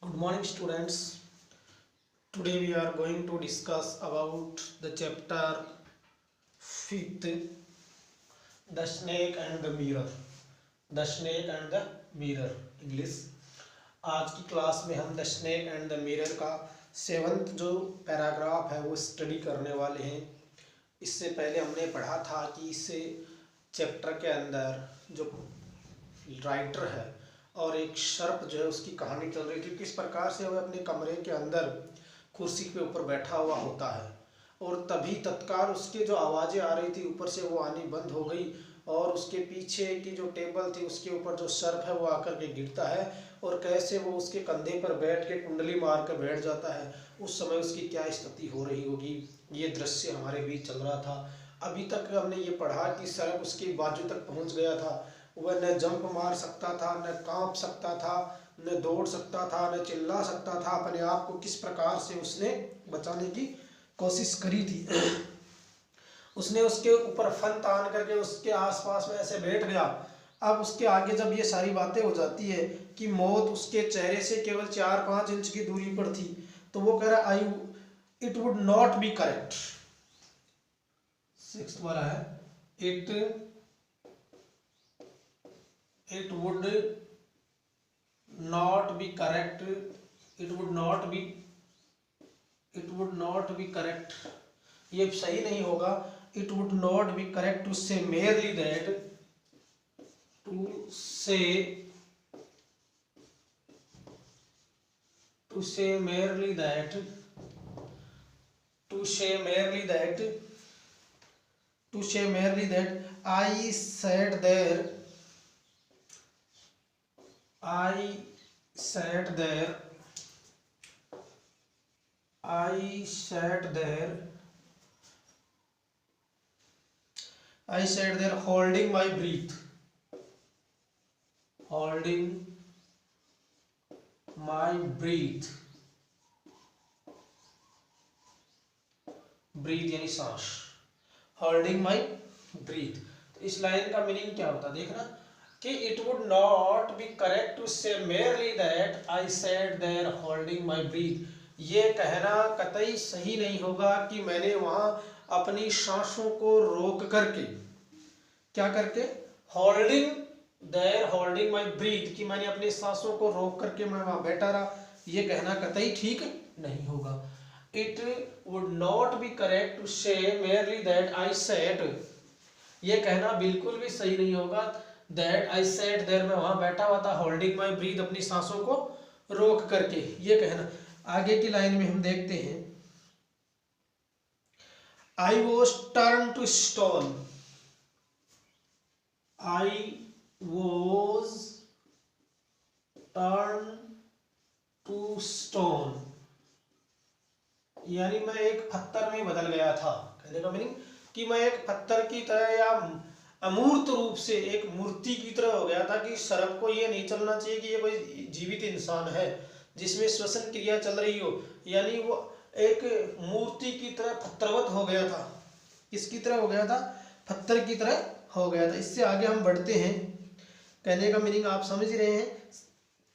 Good morning, students. Today we are going to discuss about the chapter 5th, the snake and the mirror. The snake and the mirror, English. आज की class में हम the snake and the mirror का 7th जो paragraph है वो study करने वाले हैं। इससे पहले हमने पढ़ा था कि इस चैप्टर के अंदर जो राइटर है और एक सर्प जो है उसकी कहानी चल रही थी, किस प्रकार से वह अपने कमरे के अंदर कुर्सी के ऊपर बैठा हुआ होता है और तभी तत्काल उसके जो आवाज़ें आ रही थी ऊपर से वो आनी बंद हो गई और उसके पीछे की जो टेबल थी उसके ऊपर जो सर्प है वो आकर के गिरता है और कैसे वो उसके कंधे पर बैठ के कुंडली मार कर बैठ जाता है। उस समय उसकी क्या स्थिति हो रही होगी, ये दृश्य हमारे बीच चल रहा था। अभी तक हमने ये पढ़ा कि सर्प उसकी बाजू तक पहुंच गया था। वह न जंप मार सकता था, न कांप सकता था, न दौड़ सकता था, न चिल्ला सकता था। अपने आप को किस प्रकार से उसने बचाने की कोशिश करी थी। उसने उसके ऊपर फन तान करके उसके आसपास में ऐसे बैठ गया। अब उसके आगे जब ये सारी बातें हो जाती है कि मौत उसके चेहरे से केवल 4-5 इंच की दूरी पर थी, तो वो कह रहा है it would not be correct. 6th वाला है it would not be correct, it would not be correct, ये सही नहीं होगा। it would not be correct to say merely that, to say merely that I sat there holding my breath, breathe यानी सांस, holding my breath। तो इस line का meaning क्या होता है देखना कि it would not be correct to say merely that I sat there holding my breath। ये कहना कतई सही नहीं होगा कि मैंने वहां अपनी सांसों को रोक करके, क्या करके, होल्डिंग माई ब्रीथ, कि मैंने अपनी सांसों को रोक करके मैं वहां बैठा रहा। ये कहना कतई ठीक नहीं होगा। It would not be correct to say merely that I said, ये कहना बिल्कुल भी सही नहीं होगा दैट आई सेट देयर, मैं वहां बैठा हुआ था, होल्डिंग माई ब्रीथ, अपनी सांसों को रोक करके, ये कहना। आगे की लाइन में हम देखते हैं I was turn to stone, I was turned to stone, यानी मैं एक पत्थर में बदल गया था। कहने का मीनिंग कि मैं एक पत्थर की तरह या अमूर्त रूप से एक मूर्ति की तरह हो गया था कि सर्प को ये नहीं चलना चाहिए कि ये कोई जीवित इंसान है जिसमें श्वसन क्रिया चल रही हो, यानी वो एक मूर्ति की तरह पत्थरवत हो गया था। किसकी तरह हो गया था? पत्थर की तरह हो गया था। इससे आगे हम बढ़ते हैं। कहने का मीनिंग आप समझ रहे हैं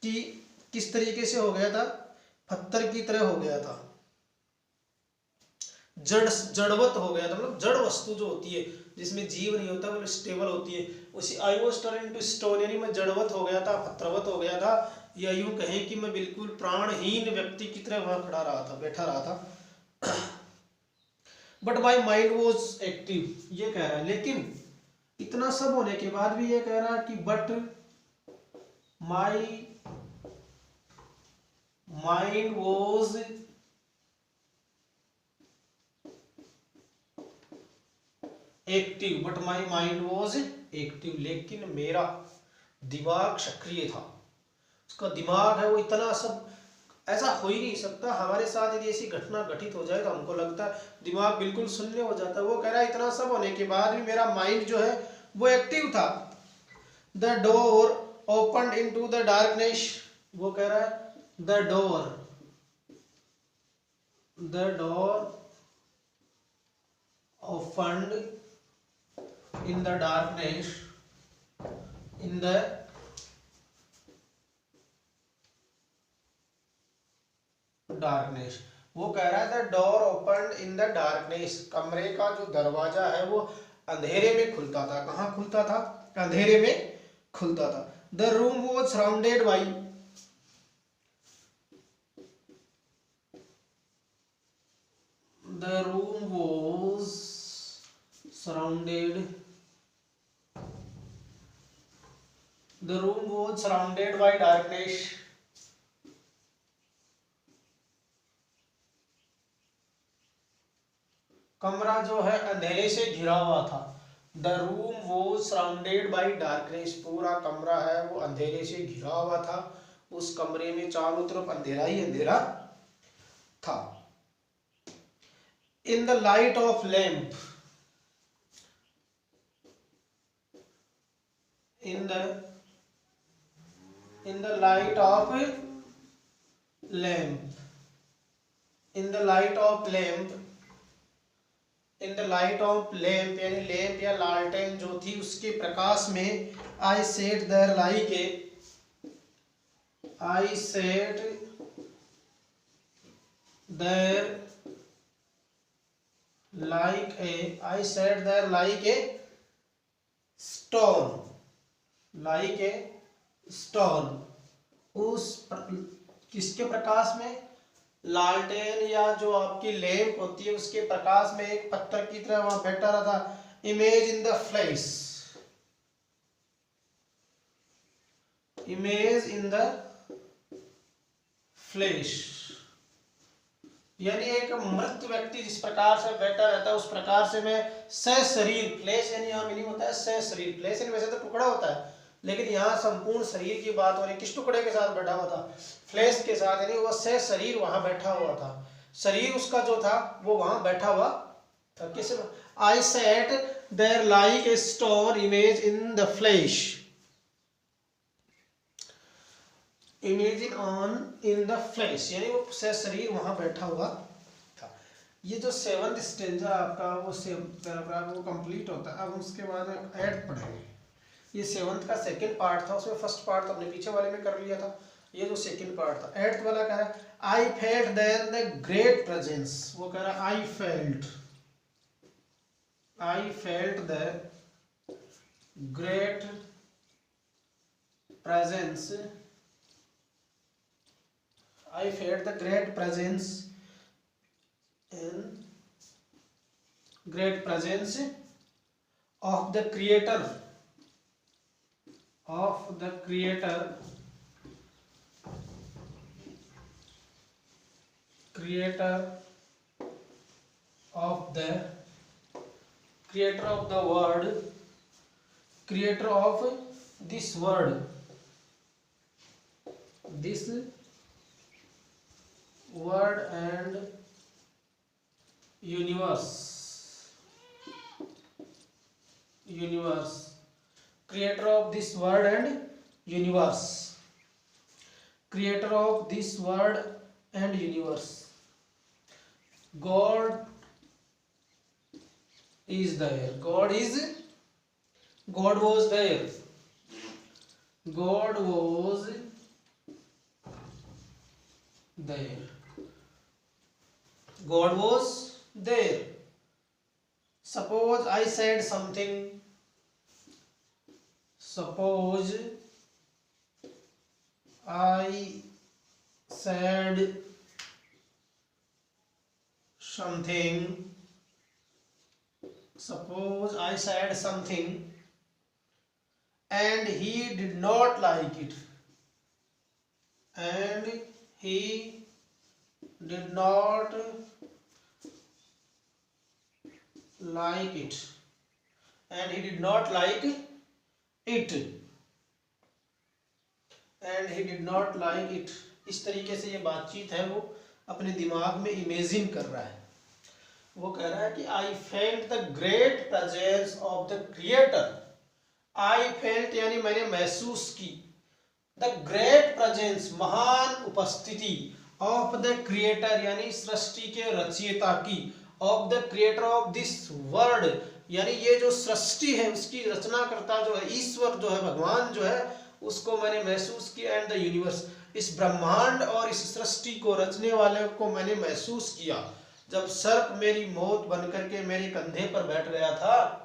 कि किस तरीके से हो गया था? पत्थर की तरह हो गया था, जड़वत हो गया था। मतलब जड़ वस्तु जो होती है जिसमें जीव नहीं होता वो स्टेबल होती है, उसी आई वॉज टर्न इनटू स्टोन, यानी मैं जड़वत हो गया था, पत्थरवत हो गया था, या यूं कहें कि मैं बिल्कुल प्राणहीन व्यक्ति की तरह वहां खड़ा रहा था, बैठा रहा था। But my mind was active, ये कह रहा है, लेकिन इतना सब होने के बाद भी ये कह रहा है कि but my mind was active, but my mind was active, लेकिन मेरा दिमाग सक्रिय था। उसका दिमाग है वो इतना सब, ऐसा हो ही नहीं सकता हमारे साथ यदि ऐसी घटना घटित हो जाए तो हमको लगता है दिमाग बिल्कुल शून्य हो जाता है। वो कह रहा है इतना सब होने के बाद भी मेरा माइंड जो है वो एक्टिव था। The door open into the darkness, वो कह रहा है the door opened in the darkness, in the darkness. वो कह रहा है the door open in the darkness, कमरे का जो दरवाजा है वो अंधेरे में खुलता था। कहाँ खुलता था? अंधेरे में खुलता था। The room was surrounded by, the room was surrounded, the room was surrounded by darkness. कमरा जो है अंधेरे से घिरा हुआ था। The room was surrounded by darkness, पूरा कमरा है वो अंधेरे से घिरा हुआ था। उस कमरे में चारों तरफ अंधेरा ही अंधेरा था। इन the light of lamp, in the light of lamp, in the light of lamp, in the light of lamp यानी लैंप या लालटेन जो थी उसके प्रकाश में I sat there like a, I sat there like a, I sat there like a stone, like a stone। उस किसके प्रकाश में? लालटेन या जो आपकी लैंप होती है उसके प्रकाश में एक पत्थर की तरह वहां बैठा रहा था। Image in the flash, image in the flash यानी एक मृत व्यक्ति जिस प्रकार से बैठा रहता है उस प्रकार से मैं सशरीर, फ्लैश यानी यहाँ मीनिंग होता है सशरीर। फ्लैश यानी वैसे तो टुकड़ा होता है लेकिन यहाँ संपूर्ण शरीर की बात हो रही। किस टुकड़े के साथ बैठा हुआ था? फ्लैश के साथ, यानी वह सशरीर वहां बैठा हुआ था। शरीर उसका जो था वो वहां बैठा हुआ था। किस? I sat there like a stone image in the flash, imagine on in the flash यानी वो शरीर वहां बैठा हुआ था। ये जो 7th स्टेंजा आपका वो पैराग्राफ वो कंप्लीट होता है। अब उसके बाद में ऐड पढ़ेंगे। ये 7th का सेकंड पार्ट था, उसमें फर्स्ट पार्ट तो अपने पीछे वाले में कर लिया था। ये जो सेकंड पार्ट था 8th वाला कह रहा है I felt then the great presence. वो कह रहा है I felt the great presence, I felt the great presence of the creator of the creator of the creator of the world, creator of this world, this word and universe, creator of this world and universe, creator of this world and universe। God is there, God was there, God was there, God was there। Suppose I said something, suppose I said something, suppose I said something and he did not like it, and he did not like it, and he did not like it, and he did not like it। इस तरीके से ये बातचीत है वो अपने दिमाग में इमेजिन कर रहा है। वो कह रहा है कि I felt the great presence of the creator. I felt यानी मैंने महसूस की, द ग्रेट प्रेजेंस महान उपस्थिति, ऑफ द क्रिएटर यानी सृष्टि के रचयिता की, of the creator of this world यानी ये जो सृष्टि है उसकी रचना करता जो है ईश्वर जो है भगवान जो है उसको मैंने महसूस किया, एंड द यूनिवर्स इस ब्रह्मांड और इस सृष्टि को रचने वाले को मैंने महसूस किया जब सर्प मेरी मौत बनकर के मेरे कंधे पर बैठ गया था।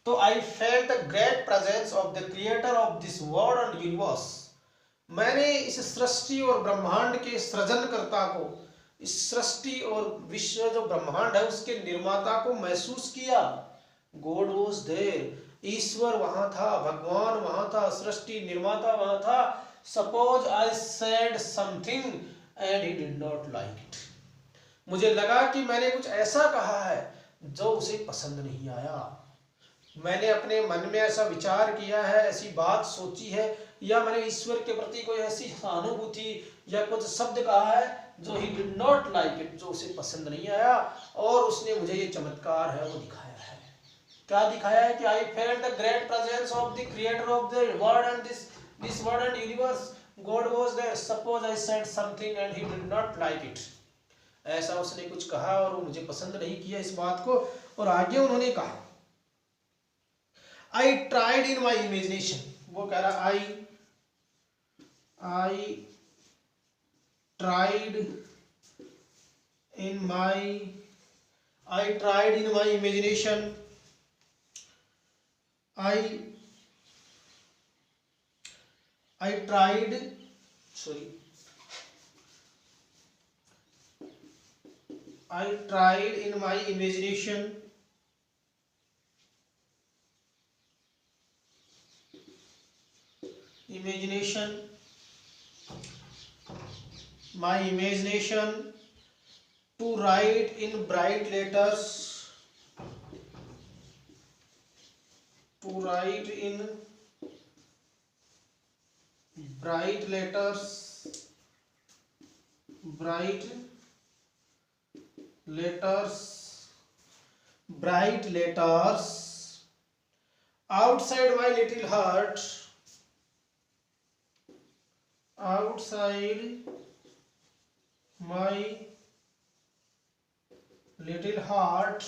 तो आई felt the great presence of the creator of this world and universe. मैंने इस सृष्टि और ब्रह्मांड के सृजनकर्ता को, इस सृष्टि और विश्व जो ब्रह्मांड है उसके निर्माता को महसूस किया। गॉड वाज देयर, ईश्वर वहां था, भगवान वहां था, सृष्टि निर्माता वहां था। Suppose I said something and he did not like it. मुझे लगा कि मैंने कुछ ऐसा कहा है जो उसे पसंद नहीं आया। मैंने अपने मन में ऐसा विचार किया है, ऐसी बात सोची है, या मैंने ईश्वर के प्रति कोई ऐसी सहानुभूति या कुछ शब्द कहा है जो ही डिड नॉट लाइक इट, जो उसे पसंद नहीं आया। और उसने मुझे ये चमत्कार है वो दिखाया है। क्या दिखाया है कि I felt the great presence of the creator of the world and this world and universe. God was there, suppose I said something and he did not like it. ऐसा उसने कुछ कहा और वो मुझे पसंद नहीं किया इस बात को। और आगे उन्होंने कहा I tried in my imagination, वो कह रहा I tried in my imagination, I tried, sorry, I tried in my imagination my imagination to write in bright letters, bright letters outside my little heart, outside my little heart,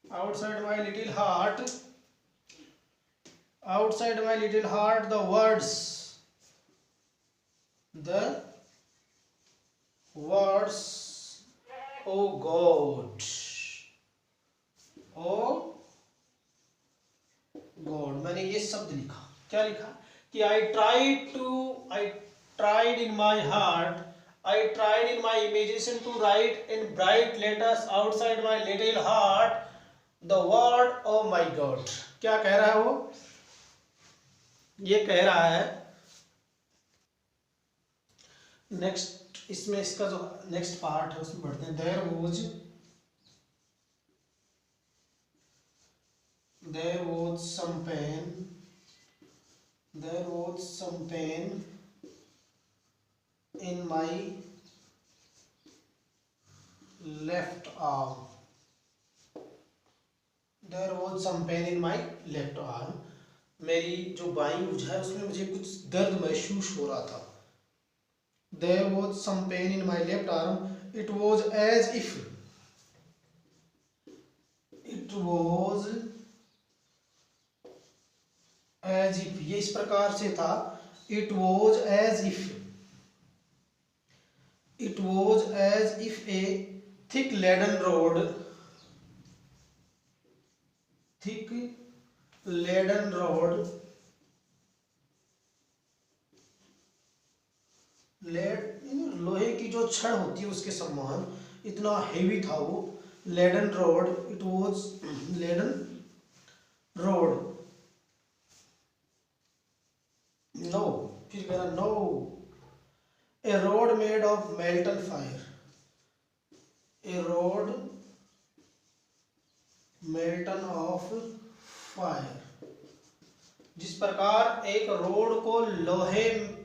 outside my little heart, outside my little heart, the words, oh God, oh God, मैंने ये शब्द लिखा। क्या लिखा कि I tried in my heart, I tried in my imagination to write in bright letters outside my little heart the word oh my God। क्या कह रहा है वो? ये कह रहा है नेक्स्ट, इसमें इसका जो नेक्स्ट पार्ट है उसमें पढ़ते हैं। there was some pain in my left arm, there was some pain in my left arm। मेरी जो बाईं भुजा है उसमें मुझे कुछ दर्द महसूस हो रहा था। There was some pain in my left arm, it was as if ये इस प्रकार से था। It was as if a thick leaden rod लोहे की जो छड़ होती है उसके समान इतना हेवी था वो। Laden rod, it was laden rod. No, फिर कह रहा no, a rod made of molten fire, a rod molten of fire. जिस प्रकार एक रोड को लोहे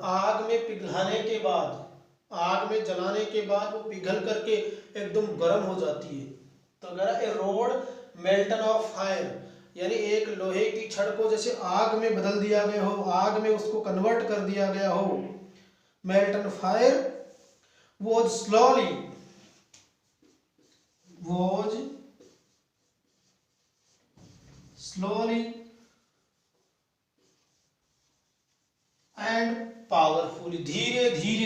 आग में पिघलाने के बाद, आग में जलाने के बाद वो पिघल करके एकदम गर्म हो जाती है, तो अगर ए रोड मेल्टन ऑफ फायर, यानी एक लोहे की छड़ को जैसे आग में बदल दिया गया हो, आग में उसको कन्वर्ट कर दिया गया हो। मेल्टन फायर was slowly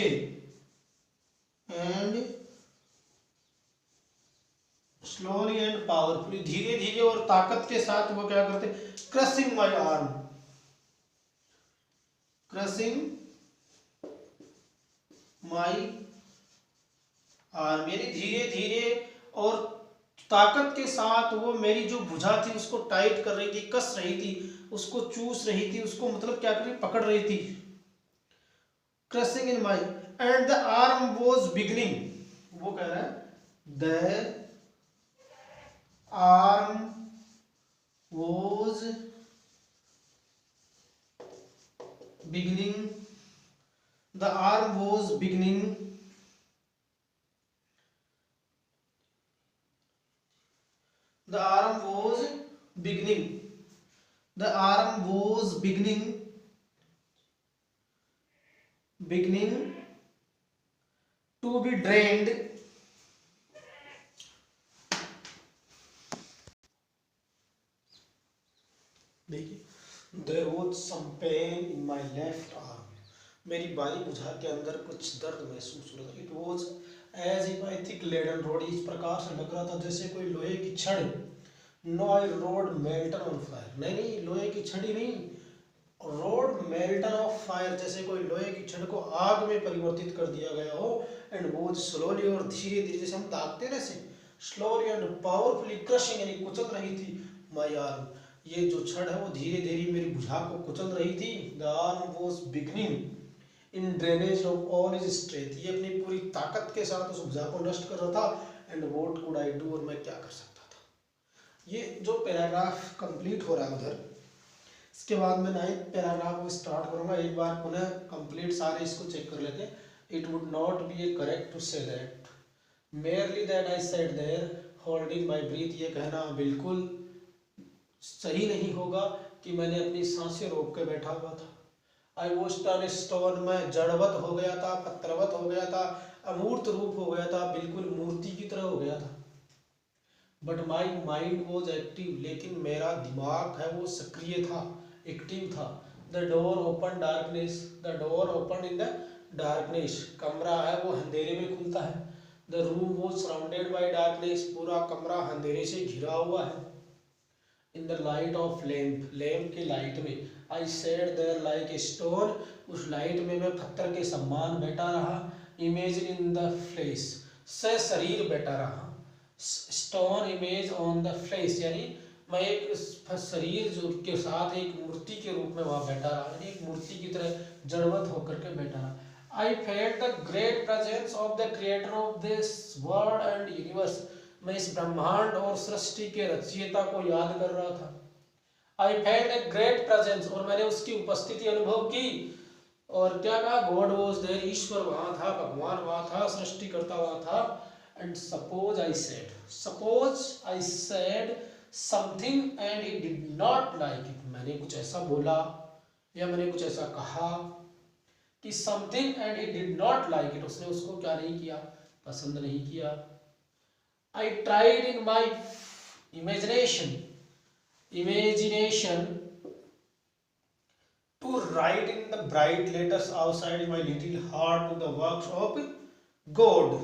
धीरे एंड स्लोली एंड पावरफुली, धीरे धीरे और ताकत के साथ वो क्या करते, क्रशिंग माई आर्म, क्रशिंग माई आर्म, यानी धीरे धीरे और ताकत के साथ वो मेरी जो भुजा थी उसको टाइट कर रही थी, कस रही थी, उसको चूस रही थी, उसको मतलब क्या कर रही, पकड़ रही थी। Crushing in my and the arm was beginning, वो कह रहा है the arm was beginning, the arm was beginning the arm was beginning the arm was beginning to be drained, देखिए there was some pain in my left arm, मेरी बाई भुजा के अंदर कुछ दर्द महसूस हो रहा था। It was as if I thick laden rod, इस प्रकार से लग रहा था जैसे कोई लोहे की छड़, no I rod molten on fire, नहीं लोहे की छड़ी नहीं, रोड मेल्टन ऑफ फायर, जैसे कोई लोहे की छड़ को आग में परिवर्तित कर दिया गया हो। एंड वो स्लोली और धीरे धीरे, जैसे हम दागते ना से, स्लोली एंड पावरफुली क्रशिंग, यानी कुचल रही थी माय आर्म, ये जो छड़ है वो धीरे धीरे मेरी भुजा को कुचल रही थी। The arm was beginning in drainage of all his strength, ये अपनी पूरी ताकत के साथ उस भुजा को नष्ट कर रहा था। And what could I do, और मैं क्या कर सकता था। ये जो पैराग्राफ कंप्लीट हो रहा है उधर, इसके बाद मैं 9th पैराग्राफ को स्टार्ट करूंगा। एक बार पुनः कंप्लीट सारे इसको चेक कर लेते हैं। It would not be a correct to say that merely that I said there holding my breath, ये कहना बिल्कुल सही नहीं होगा कि मैंने अपनी सांसें रोक के बैठा हुआ था। आई वॉज टर्न स्टोन, मैं जड़वत हो गया था, पत्थरवत हो गया था, अमूर्त रूप हो गया था, बिल्कुल मूर्ति की तरह हो गया था। But my mind was active, लेकिन मेरा दिमाग है वो सक्रिय था, एक्टिव था। The door open darkness, the door open in the darkness, कमरा है वो अंधेरे में खुलता है। The room was surrounded by darkness, पूरा कमरा अंधेरे से घिरा हुआ है। In the light of lamp, lamp की लाइट में। I said there like a stone, उस लाइट में मैं पत्थर के समान बैठा रहा। इमेजिन इन द फ्लेश, से शरीर बैठा रहा। Stone image on the flesh, यानी मैं एक शरीर जो के साथ एक मूर्ति के रूप में वहां बैठा रहा, यानी एक मूर्ति की तरह जड़वत होकर के बैठा रहा। आई felt the great presence of the creator of this world and universe, मैं इस ब्रह्मांड और सृष्टि के रचयिता को याद कर रहा था। I felt a great presence, और मैंने उसकी उपस्थिति अनुभव की। और क्या कहा, गॉड वाज देयर, ईश्वर वहां था, भगवान वहां था, सृष्टिकर्ता वहां था। And suppose I said something and he did not like it, मैंने कुछ ऐसा बोला या मैंने कुछ ऐसा कहा कि something and he did not like it, उसने उसको क्या नहीं किया, पसंद नहीं किया। I tried in my imagination to write in the bright letters outside my little heart to the works of God.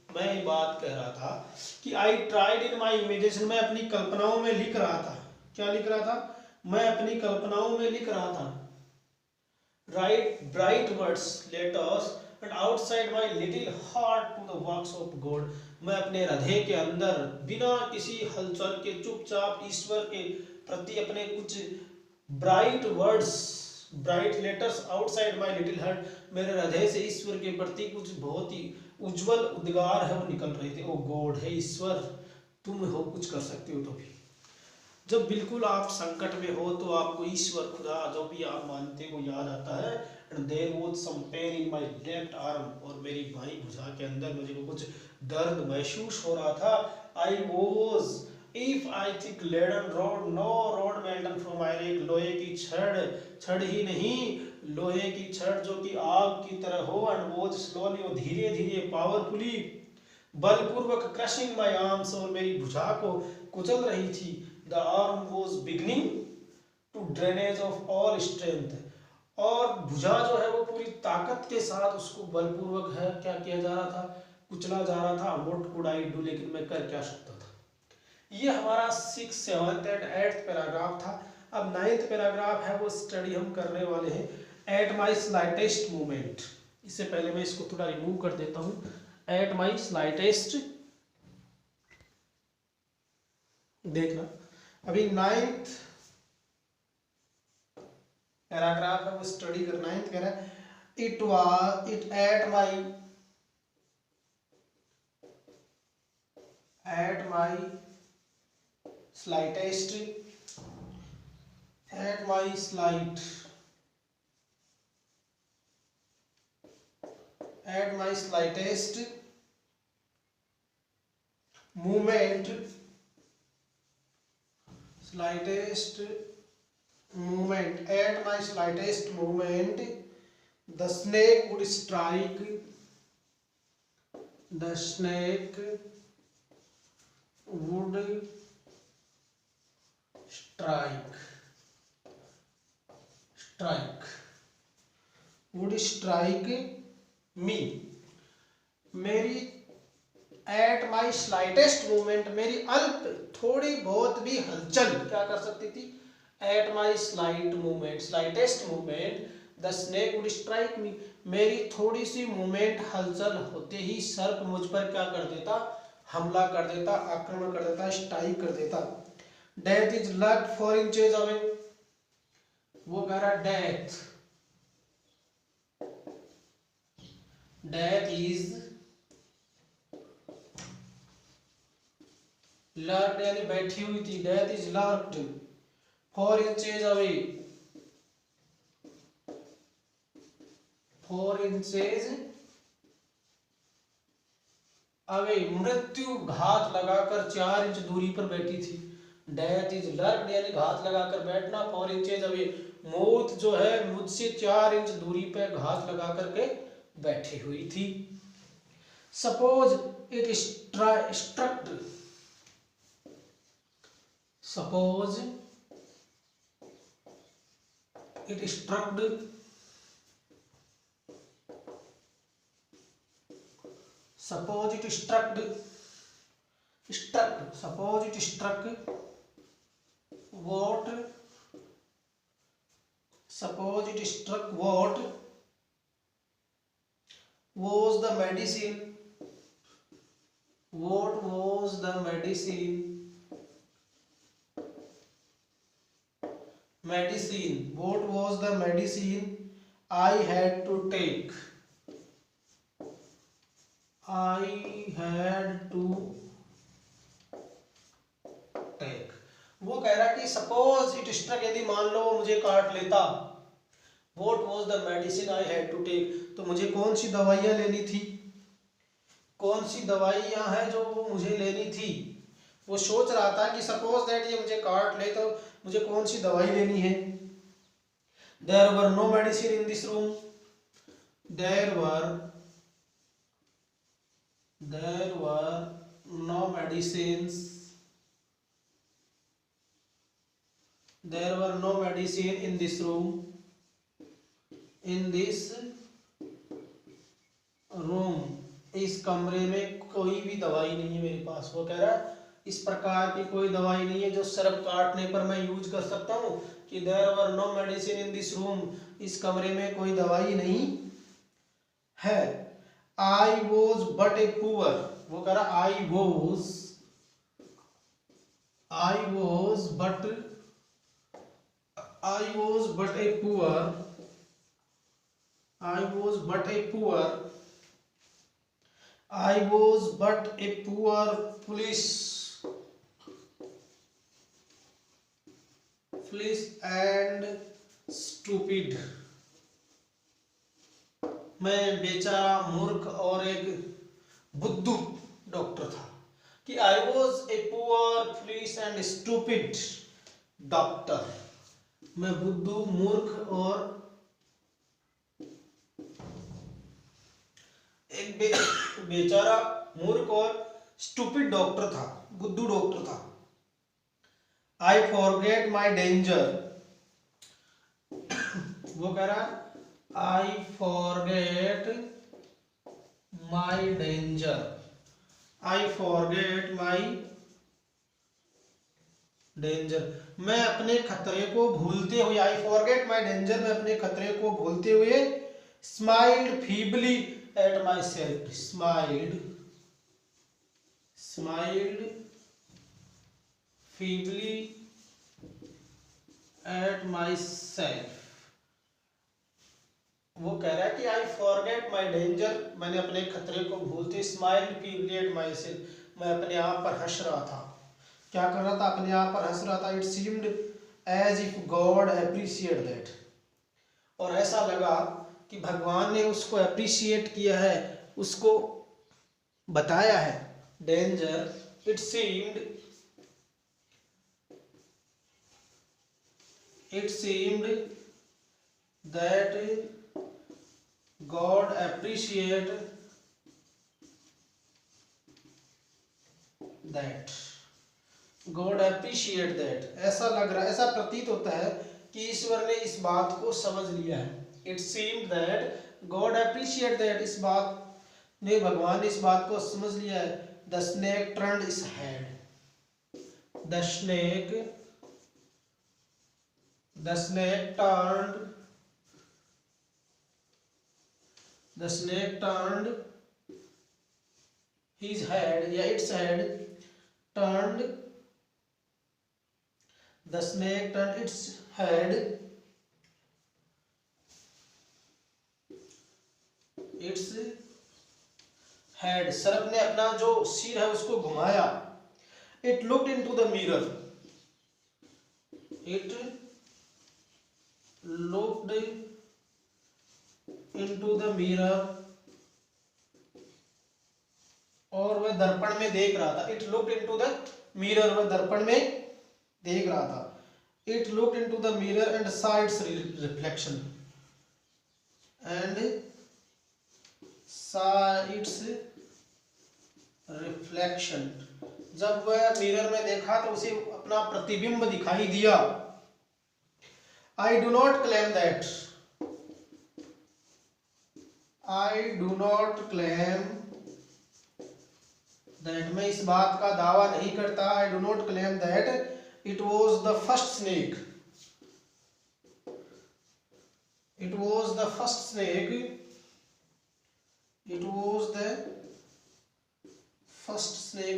मैं ये बात कह रहा था कि I tried in my imagination, मैं अपनी कल्पनाओं में लिख रहा था। क्या लिख रहा था? मैं अपनी कल्पनाओं में लिख रहा था। Write bright words, letters and outside my little heart to the works of God. मैं अपने हृदय के अंदर बिना किसी हलचल के चुपचाप ईश्वर के प्रति अपने कुछ bright words, bright letters outside my little heart, मेरे हृदय से ईश्वर के प्रति कुछ बहुत ही उज्जवल उद्गार है वो निकल रहे थे। ओ गॉड, है ईश्वर, तुम हो कुछ कर सकते हो। तो भी जब बिल्कुल आप संकट में हो तो आपको ईश्वर, खुदा, जो भी आप मानते हो याद आता है। And there was some pain in my left arm, और मेरी बाईं भुजा के अंदर मुझे कुछ दर्द महसूस हो रहा था। I was if I thick laden rod, no rod molten from iron, एक लोहे की छड़ ही नहीं, लोहे की छड़ जो कि आग की तरह हो। एंड वॉज स्लोली, और धीरे धीरे, पावरफुली, बलपूर्वक, क्रशिंग माय आर्म्स, और मेरी भुजा को कुचल रही थी। The arm was beginning to drainage of all strength, और भुजा जो है वो पूरी ताकत के साथ उसको बलपूर्वक है क्या किया जा रहा था, कुचला जा रहा था। व्हाट कुड आई डू, लेकिन मैं कर क्या सकता था। ये हमारा 6, 7 एंड 8 पैराग्राफ था। अब 9th पैराग्राफ है वो स्टडी हम करने वाले हैं, एट माई स्लाइटेस्ट मूवमेंट। इससे पहले मैं इसको थोड़ा रिमूव कर देता हूँ। एट माई स्लाइटेस्ट, देखना अभी 9th पैराग्राफ है वो स्टडी करना है। कह रहा है it at my slightest at my slightest movement the snake would strike me। मेरी एट माई स्लाइटेस्ट मूवमेंट, मेरी अल्प थोड़ी बहुत भी हलचल क्या कर सकती थी। At my slightest movement the snake would strike मी, मेरी थोड़ी सी मूवमेंट हलचल होते ही सर्प मुझ पर क्या कर देता, हमला कर देता, आक्रमण कर देता, स्ट्राइक कर देता। Death is lord 4 inches away, वो कह रहा डेथ इज लर्ड यानी बैठी हुई थी। Death is lord 4 inches away, 4 inches away, मृत्यु घात लगाकर 4 इंच दूरी पर बैठी थी। डेथ इज लर्ड यानी घात लगाकर बैठना, 4 इंचेज अवे मौत जो है मुझसे 4 इंच दूरी पर घात लगा करके बैठी हुई थी। Suppose it struct, suppose it struck what was the medicine, what was the medicine I had to take, वो कह रहा कि सपोज इट स्ट्रक, यदि मान लो वो मुझे काट लेता, What was the medicine I had to take, तो मुझे कौन सी दवाइयाँ लेनी थी, कौन सी दवाइयाँ हैं जो वो मुझे लेनी थी। वो सोच रहा था कि सपोज दैट ये मुझे काट ले तो मुझे कौन सी दवाई लेनी है। There were no medicine in this room, there were no medicines, there were no medicine in this room, इस कमरे में कोई भी दवाई नहीं है मेरे पास। वो कह रहा है इस प्रकार की कोई दवाई नहीं है जो सर्प काटने पर मैं यूज कर सकता हूँ, कि there were no medicine in this room, इस कमरे में कोई दवाई नहीं है। I was but a poor, वो कह रहा I was but a poor police and stupid, मैं बेचारा मूर्ख और एक बुद्धू डॉक्टर था। कि I was a poor police and stupid doctor, मैं बुद्धू मूर्ख और एक बेचारा मूर्ख और स्टूपिड डॉक्टर था, बुद्धू डॉक्टर था। आई फॉरगेट माई डेंजर, वो कह रहा है I forget my danger, I forget my danger, मैं अपने खतरे को भूलते हुए, आई फॉरगेट माई डेंजर, मैं अपने खतरे को भूलते हुए, smiled feebly at my self, smiled feebly at my self. वो कह रहा है कि आई फॉरगेट माई डेंजर, मैंने अपने खतरे को भूलते, smiled feebly at my self, मैं अपने आप पर हंस रहा था। क्या कर रहा था? अपने आप पर हंस रहा था। It seemed as if God appreciate that, और ऐसा लगा कि भगवान ने उसको अप्रिशिएट किया है, उसको बताया है। Danger, it seemed that God appreciate that, God appreciate that, ऐसा लग रहा है, ऐसा प्रतीत होता है कि ईश्वर ने इस बात को समझ लिया है। It seemed that God appreciate that, इस बात ने, भगवान ने इस बात को समझ लिया है। The snake turned its head, the snake turned his head, या its head turned, the snake turned its head, सर्प ने अपना जो सिर है उसको घुमाया। It looked into the mirror, it looked into the mirror, और वह दर्पण में देख रहा था। It looked into the mirror, वह दर्पण में देख रहा था। It looked into the mirror and saw its reflection, and saw its reflection, जब वह मिरर में देखा तो उसे अपना प्रतिबिंब दिखाई दिया। I do not claim that, मैं इस बात का दावा नहीं करता। I do not claim that it was the first snake,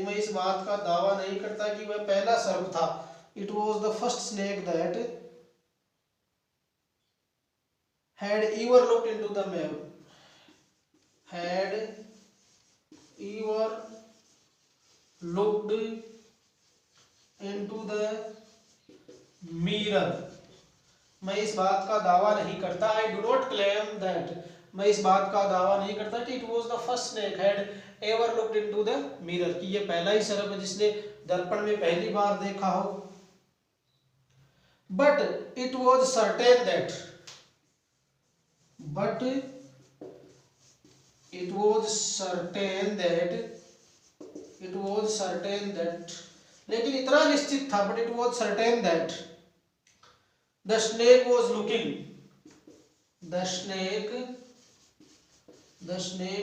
मैं इस बात का दावा नहीं करता कि वह पहला सर्प था। It was the first snake that had ever looked into the mirror, मैं इस बात का दावा नहीं करता। I do not claim that, मैं इस बात का दावा नहीं करता कि it was the first snake had ever looked into the mirror, कि ये पहला ही सर्प है जिसने दर्पण में पहली बार देखा हो। But it was certain that, लेकिन इतना निश्चित था, but it was certain that the snake was looking, the snake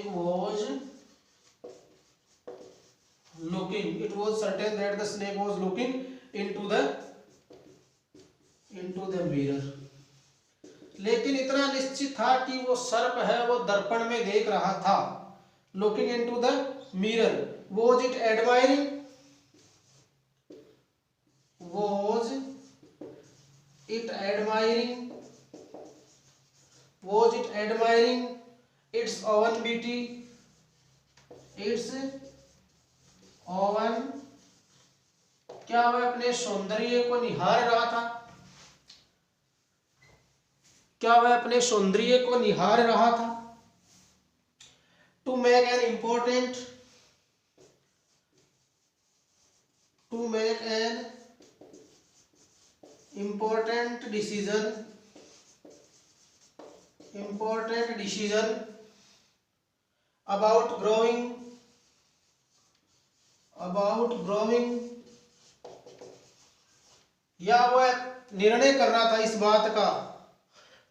was looking, it was certain that the snake was looking into the mirror, लेकिन इतना निश्चित था कि वो सर्प है वो दर्पण में देख रहा था। Looking into the mirror, was it admiring its own beauty, क्या वह अपने सौंदर्य को निहार रहा था? To make an important decision about growing, या वह निर्णय कर रहा था इस बात का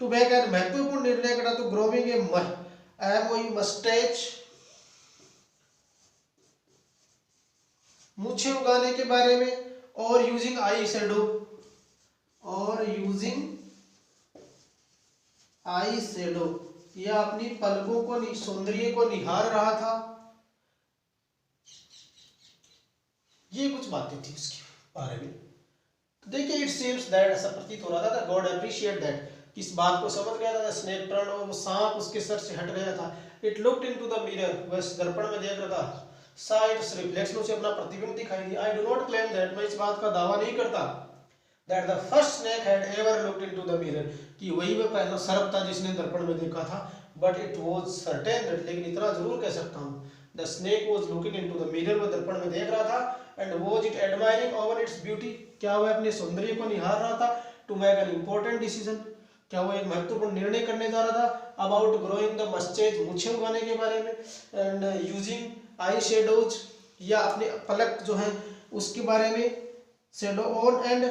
टू मेक एन महत्वपूर्ण निर्णय करना, तो ग्रोविंग ए मस्टैच, मूछें उगाने के बारे में, और यूजिंग आई शेडो, या अपनी पलकों को सौंदर्य को निहार रहा था। ये कुछ बातें थी उसके बारे में। तो देखिए इट सीम्स दैट, ऐसा प्रतीत हो रहा था गॉड अप्रिशिएट दैट, इस बात को समझ गया था स्नेक टर्न, और वो सांप उसके सर से हट गया था। It looked into the mirror, वह दर्पण में देख रहा था। सा इट्स रिफ्लेक्शन, उसे अपना प्रतिबिंब दिखाई दिया। I do not claim that, मैं इस बात का दावा नहीं करता that the first snake had ever looked into the mirror, कि वही वह पहला सर्प था जिसने दर्पण में देखा था। But it was certain that, लेकिन इतना जरूर कह सकता हूँ, the snake was looking into the mirror, वह दर्पण में देख रहा था। And was it admiring over its beauty, क्या वह अपने सौंदर्य को निहार रहा था। To make an important decision, क्या वो एक महत्वपूर्ण निर्णय करने जा रहा था। अबाउट ग्रोइंग द मस्टैच, मूछें उगाने के बारे में। एंड यूजिंग आई शेडोज, या अपने पलक जो है उसके बारे में, शेडो ऑन एंड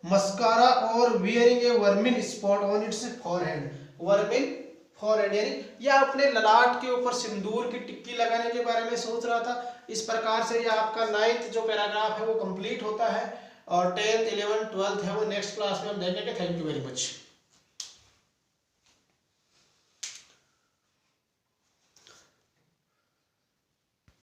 मस्कारा, और wearing A vermin spot on it's forehead, vermin forehead यानी या अपने ललाट के ऊपर सिंदूर की टिक्की लगाने के बारे में सोच रहा था। इस प्रकार से यह आपका 9th जो पैराग्राफ है वो कंप्लीट होता है, और 10th 11th 12th है वो नेक्स्ट क्लास में हम देखेंगे। Thank you very much.